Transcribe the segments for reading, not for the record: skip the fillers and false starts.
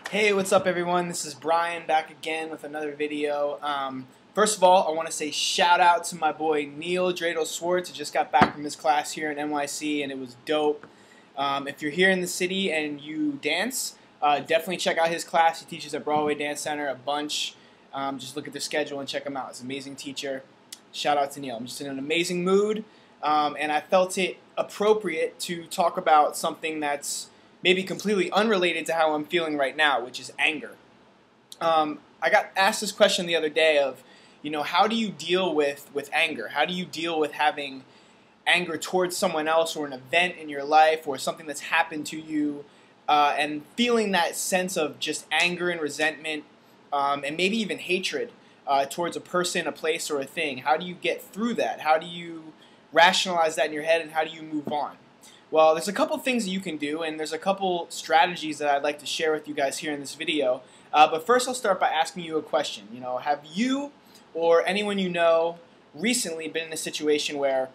Hey, what's up everyone? This is Brian back again with another video. First of all, I want to say shout out to my boy Neil Dreidel Swartz, who just got back from his class here in NYC and it was dope. If you're here in the city and you dance, definitely check out his class. He teaches at Broadway Dance Center a bunch. Just look at their schedule and check him out. He's an amazing teacher. Shout out to Neil. I'm just in an amazing mood and I felt it appropriate to talk about something that's maybe completely unrelated to how I'm feeling right now, which is anger. I got asked this question the other day of, how do you deal with anger? How do you deal with having anger towards someone else or an event in your life or something that's happened to you and feeling that sense of just anger and resentment and maybe even hatred towards a person, a place, or a thing? How do you get through that? How do you rationalize that in your head and how do you move on? Well, there's a couple things that you can do, and there's a couple strategies that I'd like to share with you guys here in this video. But first, I'll start by asking you a question. Have you or anyone you know recently been in a situation where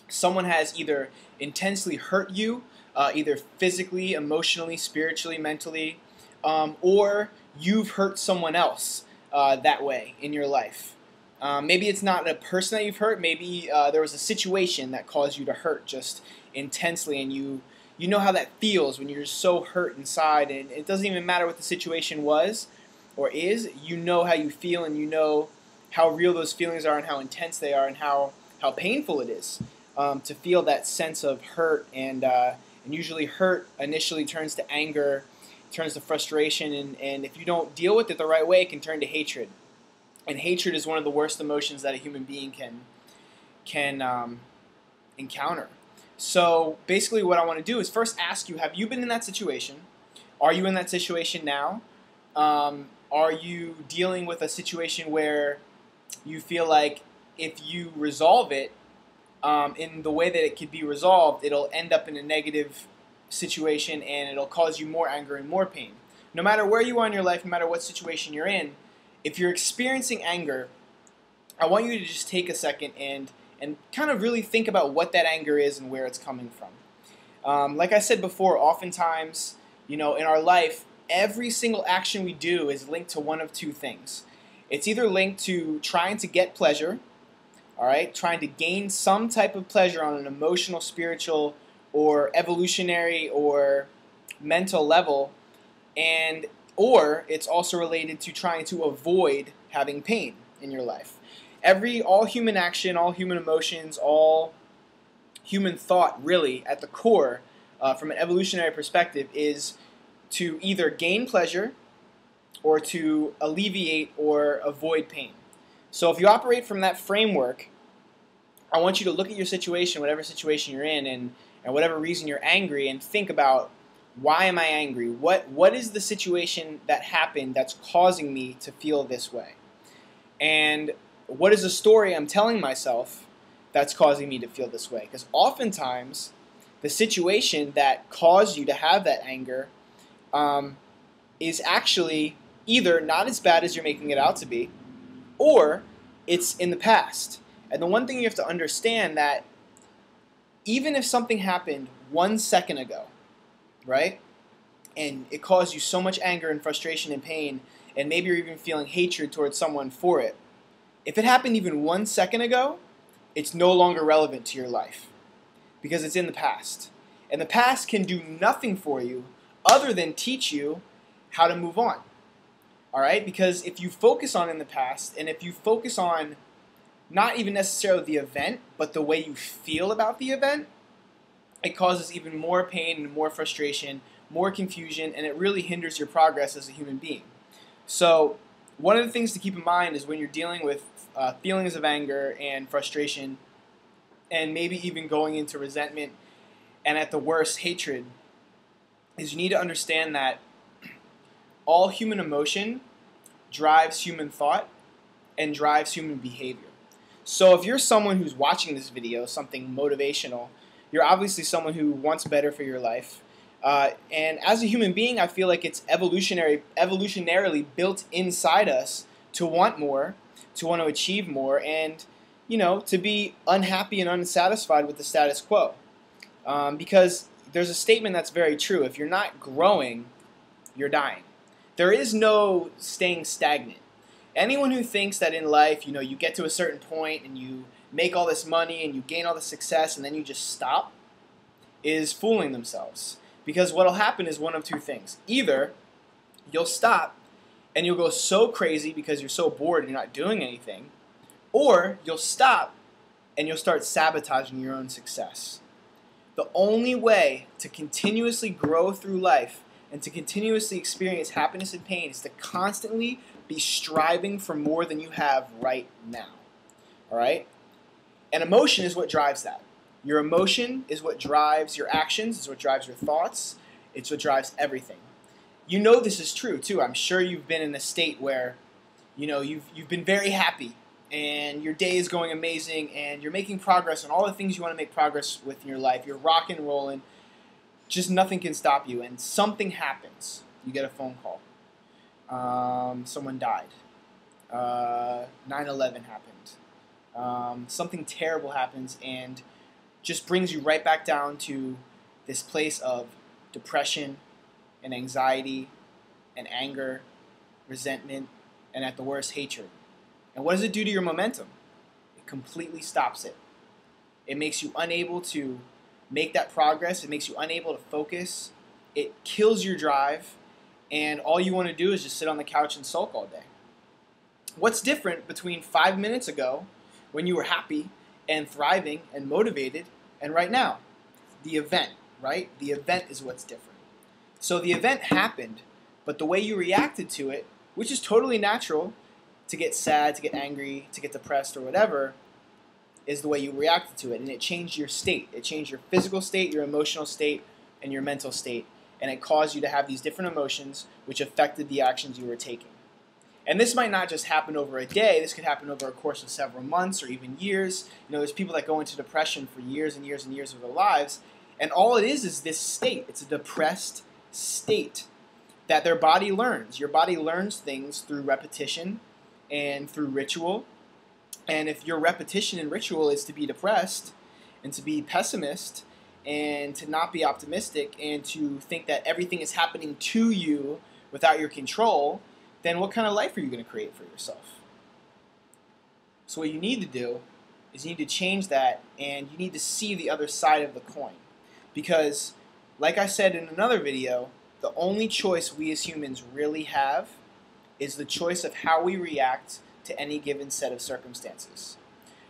someone has either intensely hurt you, either physically, emotionally, spiritually, mentally, or you've hurt someone else that way in your life? Maybe it's not a person that you've hurt. Maybe there was a situation that caused you to hurt just intensely, and you know how that feels when you're just so hurt inside, and it doesn't even matter what the situation was or is. You know how you feel, and you know how real those feelings are and how intense they are and how painful it is to feel that sense of hurt, and usually hurt initially turns to anger, turns to frustration, and if you don't deal with it the right way, it can turn to hatred. And hatred is one of the worst emotions that a human being can encounter. So basically what I want to do is first ask you, have you been in that situation? Are you in that situation now? Are you dealing with a situation where you feel like if you resolve it in the way that it could be resolved, it'll end up in a negative situation and it'll cause you more anger and more pain? No matter where you are in your life, no matter what situation you're in, if you're experiencing anger, I want you to just take a second and kind of really think about what that anger is and where it's coming from. Like I said before, oftentimes, in our life, every single action we do is linked to one of two things. It's either linked to trying to get pleasure, all right, trying to gain some type of pleasure on an emotional, spiritual, or evolutionary or mental level, or it's also related to trying to avoid having pain in your life. All human action, all human emotions, all human thought, really, at the core, from an evolutionary perspective, is to either gain pleasure or to alleviate or avoid pain. So if you operate from that framework, I want you to look at your situation, whatever situation you're in, and whatever reason you're angry, and think about, why am I angry? What is the situation that happened that's causing me to feel this way? And what is the story I'm telling myself that's causing me to feel this way? Because oftentimes, the situation that caused you to have that anger is actually either not as bad as you're making it out to be, or it's in the past. And the one thing you have to understand, that even if something happened 1 second ago, right, and it caused you so much anger and frustration and pain, and maybe you're even feeling hatred towards someone for it, if it happened even 1 second ago, it's no longer relevant to your life because it's in the past. And the past can do nothing for you other than teach you how to move on. All right? Because if you focus on in the past, and if you focus on not even necessarily the event, but the way you feel about the event, it causes even more pain and more frustration, more confusion, and it really hinders your progress as a human being. So one of the things to keep in mind is when you're dealing with feelings of anger and frustration, and maybe even going into resentment, and at the worst, hatred, is you need to understand that all human emotion drives human thought and drives human behavior. So if you're someone who's watching this video, something motivational, you're obviously someone who wants better for your life. And as a human being, I feel like it's evolutionarily built inside us to want more, to want to achieve more, and to be unhappy and unsatisfied with the status quo. Because there's a statement that's very true. If you're not growing, you're dying. There is no staying stagnant. Anyone who thinks that in life, you get to a certain point and you make all this money and you gain all this success and then you just stop is fooling themselves. Because what will happen is one of two things. Either you'll stop and you'll go so crazy because you're so bored and you're not doing anything, or you'll stop and you'll start sabotaging your own success. The only way to continuously grow through life and to continuously experience happiness and pain is to constantly be striving for more than you have right now. All right? And emotion is what drives that. Your emotion is what drives your actions, is what drives your thoughts, it's what drives everything. You know this is true too. I'm sure you've been in a state where you've been very happy and your day is going amazing and you're making progress on all the things you want to make progress with in your life. You're rocking and rolling. Just nothing can stop you, and something happens. You get a phone call. Someone died. 9/11 happened. Something terrible happens and just brings you right back down to this place of depression and anxiety and anger, resentment, and at the worst, hatred. And what does it do to your momentum? It completely stops it. It makes you unable to make that progress. It makes you unable to focus. It kills your drive. And all you want to do is just sit on the couch and sulk all day. What's different between 5 minutes ago when you were happy and thriving and motivated and right now? The event, right? The event is what's different. So the event happened, but the way you reacted to it, which is totally natural, to get sad, to get angry, to get depressed or whatever, is the way you reacted to it. And it changed your state. It changed your physical state, your emotional state, and your mental state. And it caused you to have these different emotions which affected the actions you were taking. And this might not just happen over a day. This could happen over a course of several months or even years. There's people that go into depression for years and years and years of their lives. And all it is this state. It's a depressed state that their body learns. Your body learns things through repetition and through ritual. And if your repetition and ritual is to be depressed and to be pessimist and to not be optimistic and to think that everything is happening to you without your control, then what kind of life are you going to create for yourself? So what you need to do is you need to change that, and you need to see the other side of the coin. Because, like I said in another video, the only choice we as humans really have is the choice of how we react to any given set of circumstances.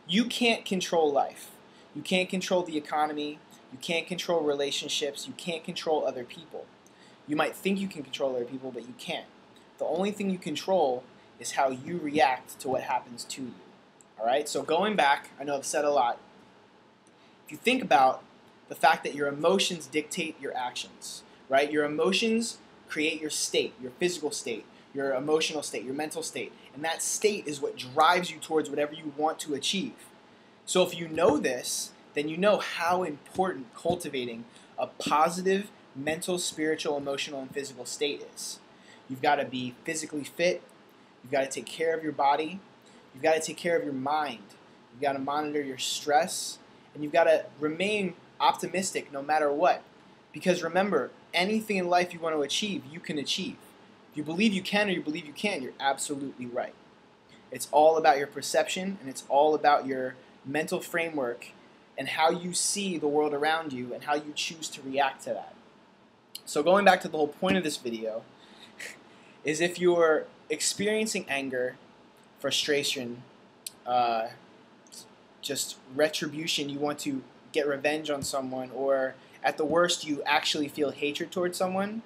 You can't control life. You can't control the economy. You can't control relationships. You can't control other people. You might think you can control other people, but you can't. The only thing you control is how you react to what happens to you. All right? So going back, I know I've said a lot. If you think about the fact that your emotions dictate your actions, right? Your emotions create your state, your physical state, your emotional state, your mental state. And that state is what drives you towards whatever you want to achieve. So if you know this, then you know how important cultivating a positive mental, spiritual, emotional, and physical state is. You've got to be physically fit. You've got to take care of your body. You've got to take care of your mind. You've got to monitor your stress. And you've got to remain optimistic no matter what. Because remember, anything in life you want to achieve, you can achieve. If you believe you can or you believe you can, you're absolutely right. It's all about your perception, and it's all about your mental framework and how you see the world around you and how you choose to react to that. So going back to the whole point of this video is if you're experiencing anger, frustration, just retribution, you want to get revenge on someone, or at the worst you actually feel hatred towards someone,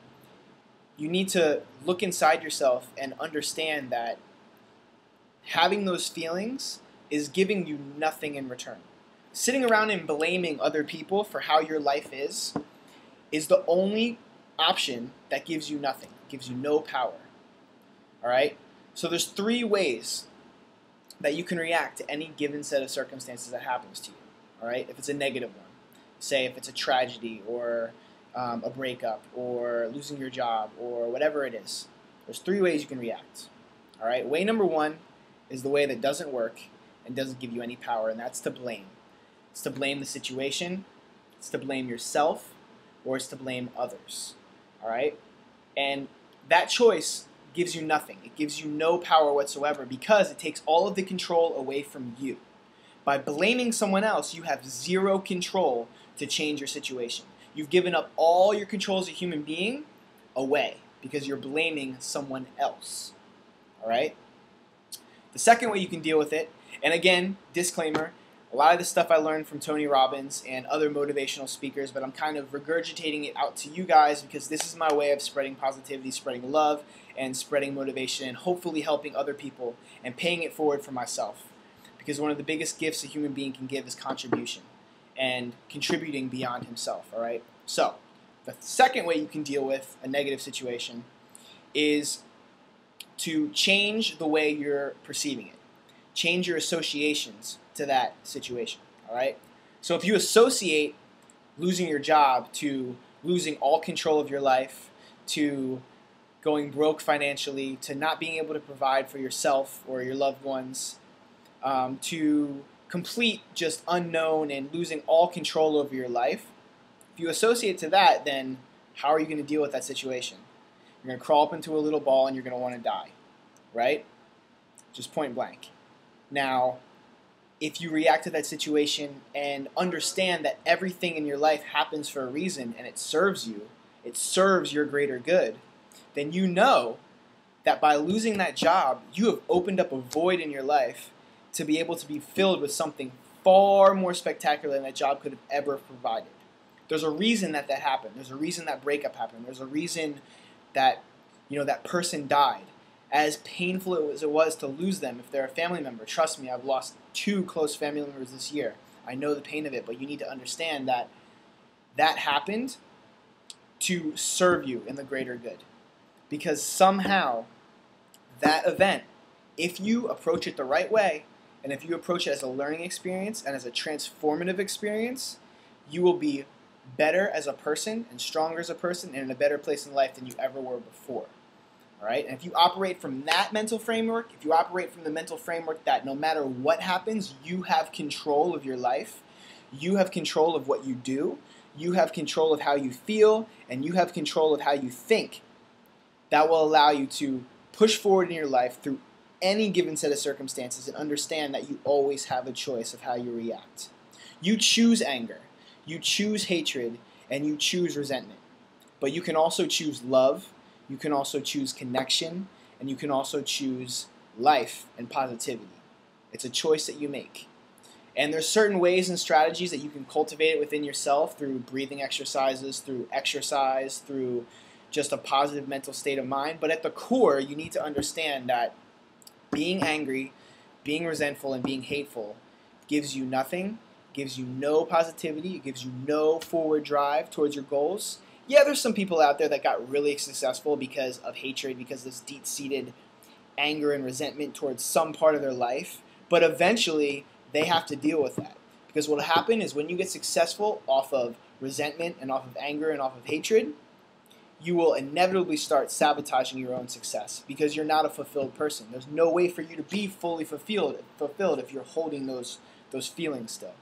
you need to look inside yourself and understand that having those feelings is giving you nothing in return. Sitting around and blaming other people for how your life is the only option that gives you nothing, gives you no power. All right? So there's 3 ways that you can react to any given set of circumstances that happens to you. All right? If it's a negative one, say if it's a tragedy or a breakup or losing your job or whatever it is, there's 3 ways you can react. All right? Way number 1 is the way that doesn't work and doesn't give you any power, and that's to blame. It's to blame the situation, it's to blame yourself, or it's to blame others. All right? And that choice gives you nothing. It gives you no power whatsoever because it takes all of the control away from you. By blaming someone else, you have zero control to change your situation. You've given up all your control as a human being away because you're blaming someone else. All right? The second way you can deal with it, and again, disclaimer, a lot of this stuff I learned from Tony Robbins and other motivational speakers, but I'm kind of regurgitating it out to you guys because this is my way of spreading positivity, spreading love, and spreading motivation, and hopefully helping other people and paying it forward for myself. Because one of the biggest gifts a human being can give is contribution and contributing beyond himself, all right? So, the second way you can deal with a negative situation is to change the way you're perceiving it. Change your associations to that situation, all right? So if you associate losing your job to losing all control of your life, to going broke financially, to not being able to provide for yourself or your loved ones, to complete just unknown and losing all control over your life, if you associate to that, then how are you going to deal with that situation? You're going to crawl up into a little ball and you're going to want to die, right? Just point blank. Now, if you react to that situation and understand that everything in your life happens for a reason and it serves you, it serves your greater good, then you know that by losing that job, you have opened up a void in your life to be able to be filled with something far more spectacular than that job could have ever provided. There's a reason that that happened. There's a reason that breakup happened. There's a reason that, that person died. As painful as it was to lose them, if they're a family member, trust me, I've lost 2 close family members this year. I know the pain of it, but you need to understand that that happened to serve you in the greater good. Because somehow that event, if you approach it the right way, and if you approach it as a learning experience and as a transformative experience, you will be better as a person and stronger as a person and in a better place in life than you ever were before. All right? And if you operate from that mental framework, if you operate from the mental framework that no matter what happens, you have control of your life, you have control of what you do, you have control of how you feel, and you have control of how you think, that will allow you to push forward in your life through any given set of circumstances and understand that you always have a choice of how you react. You choose anger, you choose hatred, and you choose resentment. But you can also choose love, you can also choose connection, and you can also choose life and positivity. It's a choice that you make. And there's certain ways and strategies that you can cultivate it within yourself through breathing exercises, through just a positive mental state of mind. But at the core, you need to understand that being angry, being resentful, and being hateful gives you nothing, gives you no positivity, it gives you no forward drive towards your goals. Yeah, there's some people out there that got really successful because of hatred, because of this deep-seated anger and resentment towards some part of their life, but eventually they have to deal with that. Because what will happen is when you get successful off of resentment and off of anger and off of hatred, you will inevitably start sabotaging your own success because you're not a fulfilled person. There's no way for you to be fully fulfilled if you're holding those feelings still.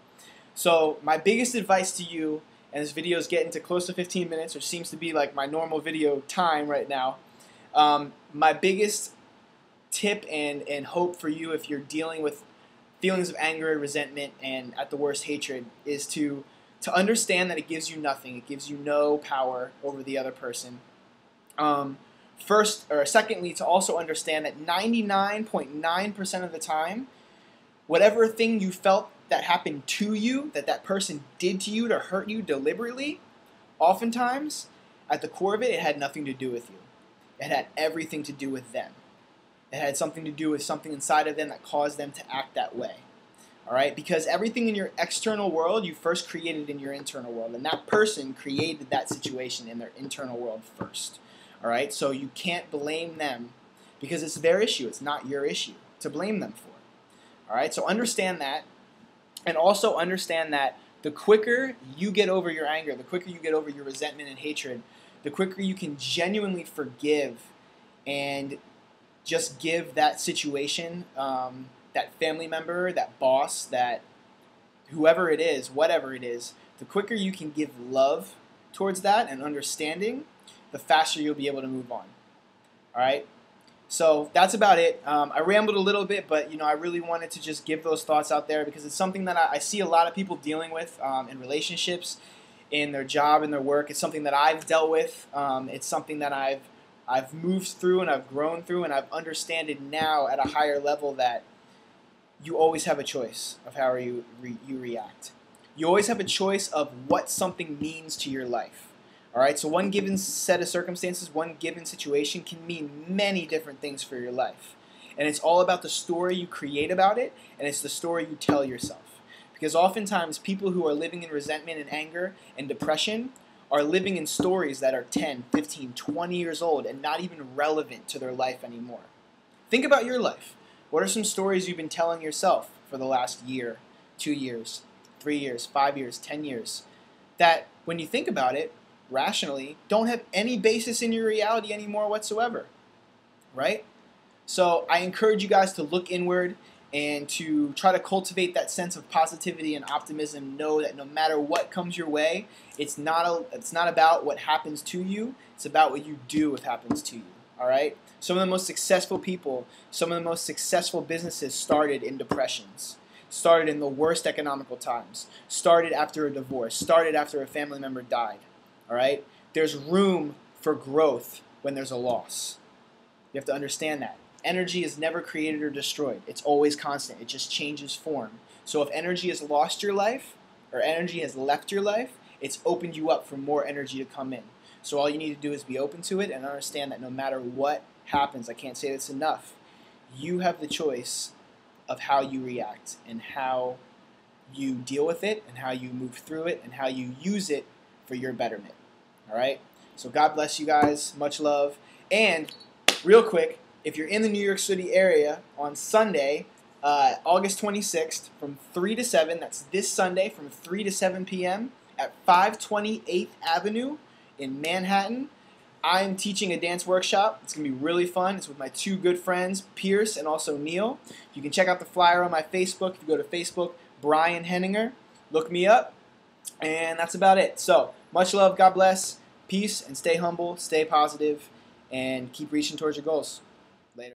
So my biggest advice to you, and this video is getting to close to 15 minutes, which seems to be like my normal video time right now. My biggest tip and hope for you if you're dealing with feelings of anger, resentment, and at the worst hatred is to understand that it gives you nothing. It gives you no power over the other person. Secondly, to also understand that 99.9% of the time, whatever thing you felt that happened to you, that person did to you to hurt you deliberately, oftentimes, at the core of it, it had nothing to do with you. It had everything to do with them. It had something to do with something inside of them that caused them to act that way. All right? Because everything in your external world, you first created in your internal world. And that person created that situation in their internal world first. All right? So you can't blame them because it's their issue. It's not your issue to blame them for. All right? So understand that. And also understand that the quicker you get over your anger, the quicker you get over your resentment and hatred, the quicker you can genuinely forgive and just give that situation, that family member, that boss, that whoever it is, whatever it is, the quicker you can give love towards that and understanding, the faster you'll be able to move on. All right? So that's about it. I rambled a little bit, but I really wanted to just give those thoughts out there because it's something that I see a lot of people dealing with in relationships, in their job, in their work. It's something that I've dealt with. It's something that I've moved through and I've grown through, and I've understood now at a higher level that you always have a choice of how you react. You always have a choice of what something means to your life. All right, so one given set of circumstances, one given situation can mean many different things for your life. And it's all about the story you create about it, and it's the story you tell yourself. Because oftentimes people who are living in resentment and anger and depression are living in stories that are 10, 15, 20 years old and not even relevant to their life anymore. Think about your life. What are some stories you've been telling yourself for the last year, 2 years, 3 years, 5 years, 10 years, that when you think about it, rationally, don't have any basis in your reality anymore whatsoever, right? So I encourage you guys to look inward and to try to cultivate that sense of positivity and optimism. Know that no matter what comes your way, it's not about what happens to you, it's about what you do with happens to you, all right? Some of the most successful people, some of the most successful businesses started in depressions, started in the worst economical times, started after a divorce, started after a family member died. All right? There's room for growth when there's a loss. You have to understand that. Energy is never created or destroyed. It's always constant. It just changes form. So if energy has lost your life or energy has left your life, it's opened you up for more energy to come in. So all you need to do is be open to it and understand that no matter what happens, I can't say this enough, you have the choice of how you react and how you deal with it and how you move through it and how you use it for your betterment. All right? So God bless you guys. Much love. And real quick, if you're in the New York City area on Sunday, August 26th from 3 to 7, that's this Sunday from 3 to 7 p.m. at 520 8th Avenue in Manhattan, I'm teaching a dance workshop. It's going to be really fun. It's with my two good friends, Pierce and also Neil. You can check out the flyer on my Facebook. If you go to Facebook, Brian Henninger, look me up. And that's about it. So, much love, God bless, peace, and stay humble, stay positive, and keep reaching towards your goals.